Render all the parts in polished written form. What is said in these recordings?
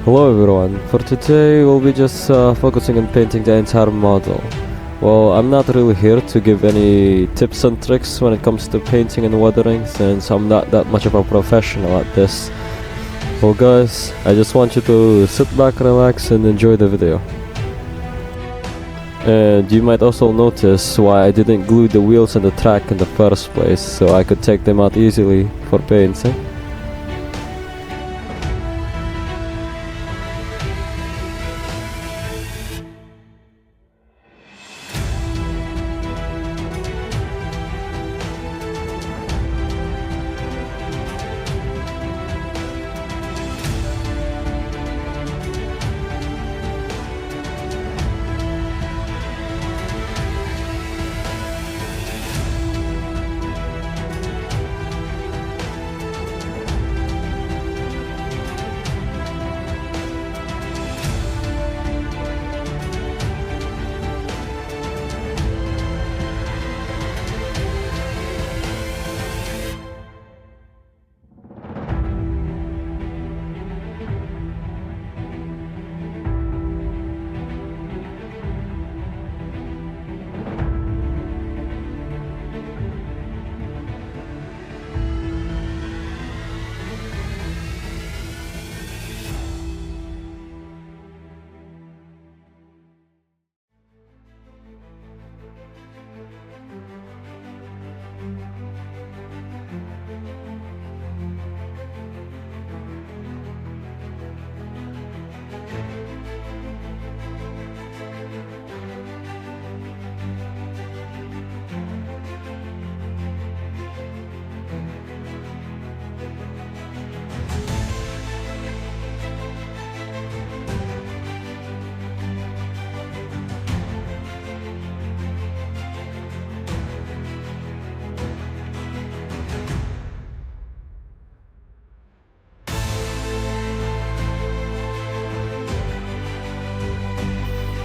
Hello everyone, for today we'll be just focusing on painting the entire model. Well, I'm not really here to give any tips and tricks when it comes to painting and weathering, since I'm not that much of a professional at this. Well guys, I just want you to sit back, relax and enjoy the video. And you might also notice why I didn't glue the wheels and the track in the first place, so I could take them out easily for painting.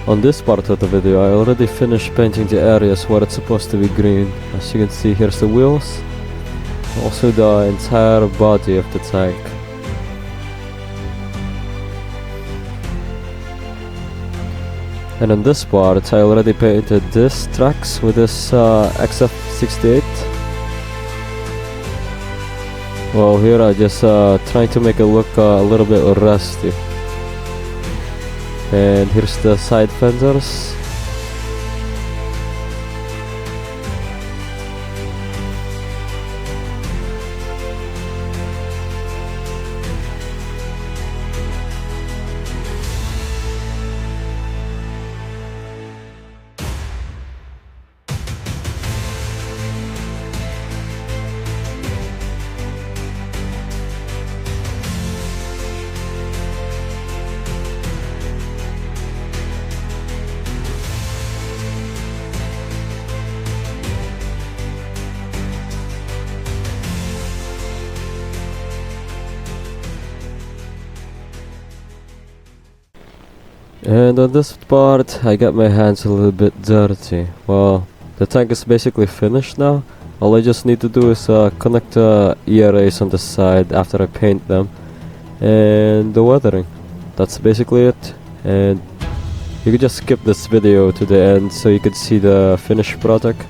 On this part of the video, I already finished painting the areas where it's supposed to be green. As you can see, here's the wheels, also the entire body of the tank. And on this part, I already painted this tracks with this XF68. Well, here I just trying to make it look a little bit rusty. And here's the side fenders. And on this part, I got my hands a little bit dirty. Well, the tank is basically finished now. All I just need to do is connect the ERAs on the side after I paint them. And the weathering. That's basically it. And you can just skip this video to the end so you can see the finished product.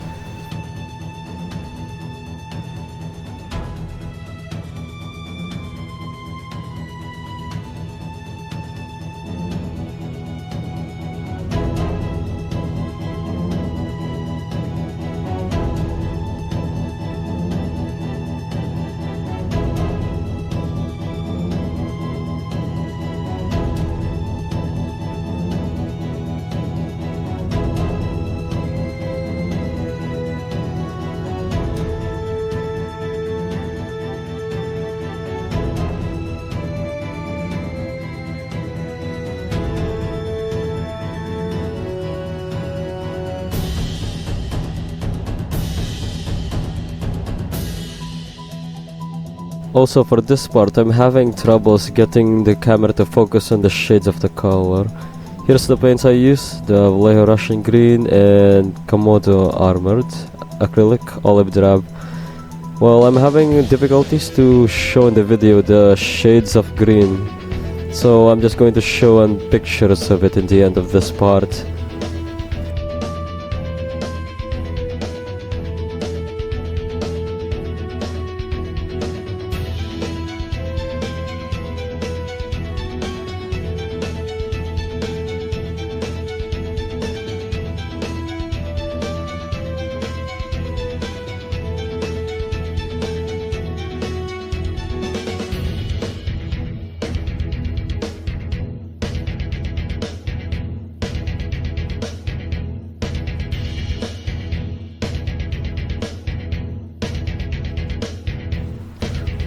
Also for this part, I'm having troubles getting the camera to focus on the shades of the color. Here's the paints I use, the Vallejo Russian Green and Komodo Armored Acrylic Olive Drab. Well, I'm having difficulties to show in the video the shades of green So I'm just going to show pictures of it in the end of this part.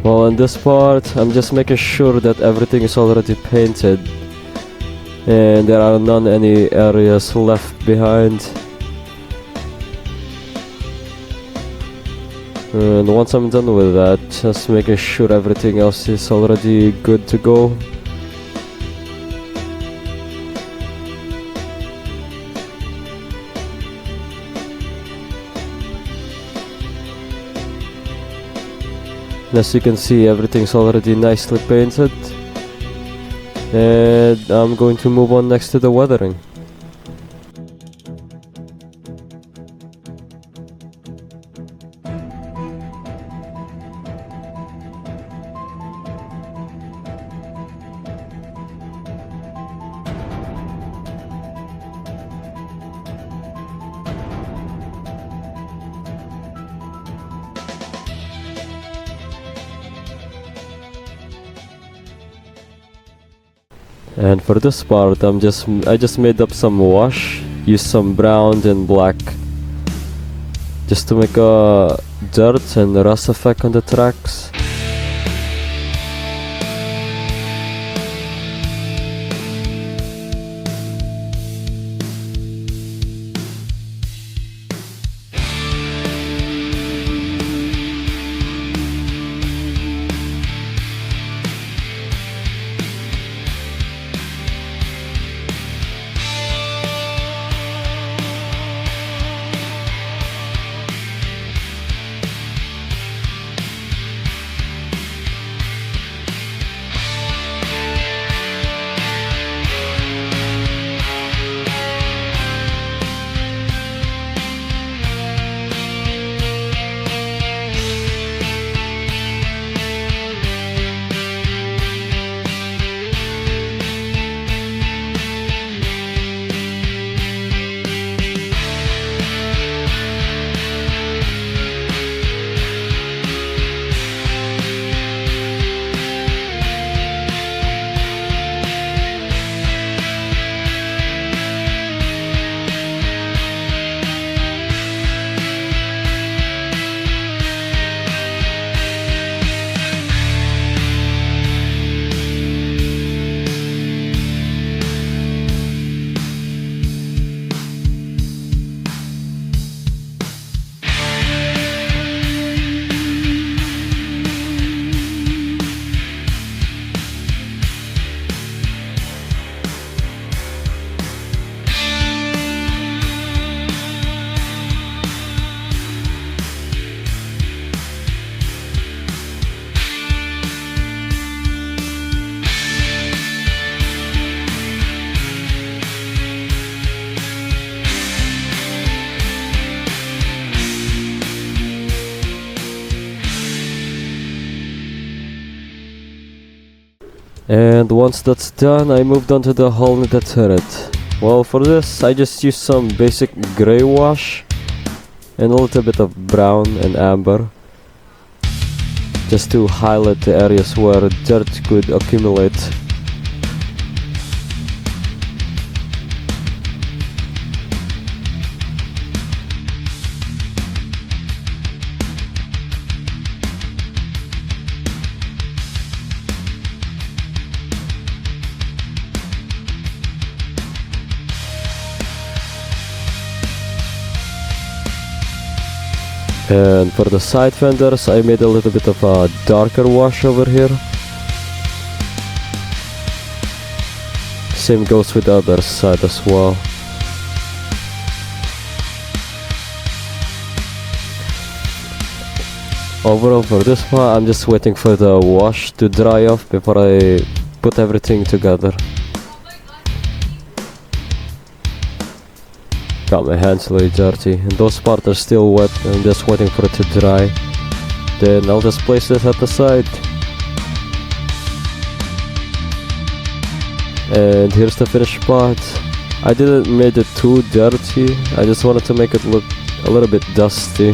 Well, in this part, I'm just making sure that everything is already painted and there are any areas left behind. And once I'm done with that, just making sure everything else is already good to go. And as you can see, everything's already nicely painted, and I'm going to move on next to the weathering. And for this part, I just made up some wash, used some brown and black, just to make a dirt and rust effect on the tracks. And once that's done, I moved on to the hull and the turret. Well, for this, I just used some basic grey wash and a little bit of brown and amber, just to highlight the areas where dirt could accumulate. And for the side fenders, I made a little bit of a darker wash over here. Same goes with the other side as well. Overall, for this part, I'm just waiting for the wash to dry off before I put everything together. Got my hands a little dirty, and those parts are still wet. I'm just waiting for it to dry. Then I'll just place it at the side. And here's the finished part. I didn't make it too dirty, I just wanted to make it look a little bit dusty.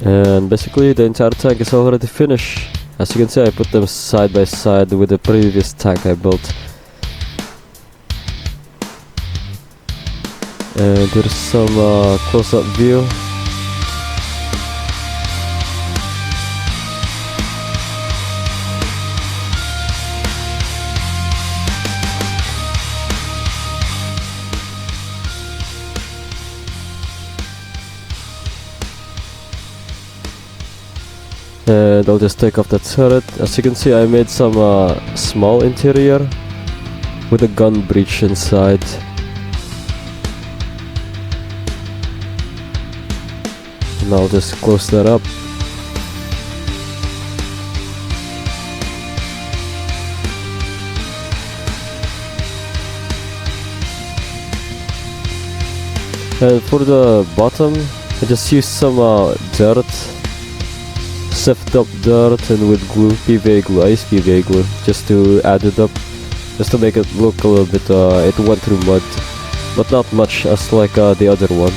And basically the entire tank is already finished. As you can see, I put them side by side with the previous tank I built. And there's some close-up view. And I'll just take off the turret. As you can see, I made some small interior with a gun breech inside. And I'll just close that up. And for the bottom, I just used some dirt. Sift up dirt and with glue, PVA glue, I use PVA glue just to add it up, just to make it look a little bit, it went through mud, but not much as like the other one.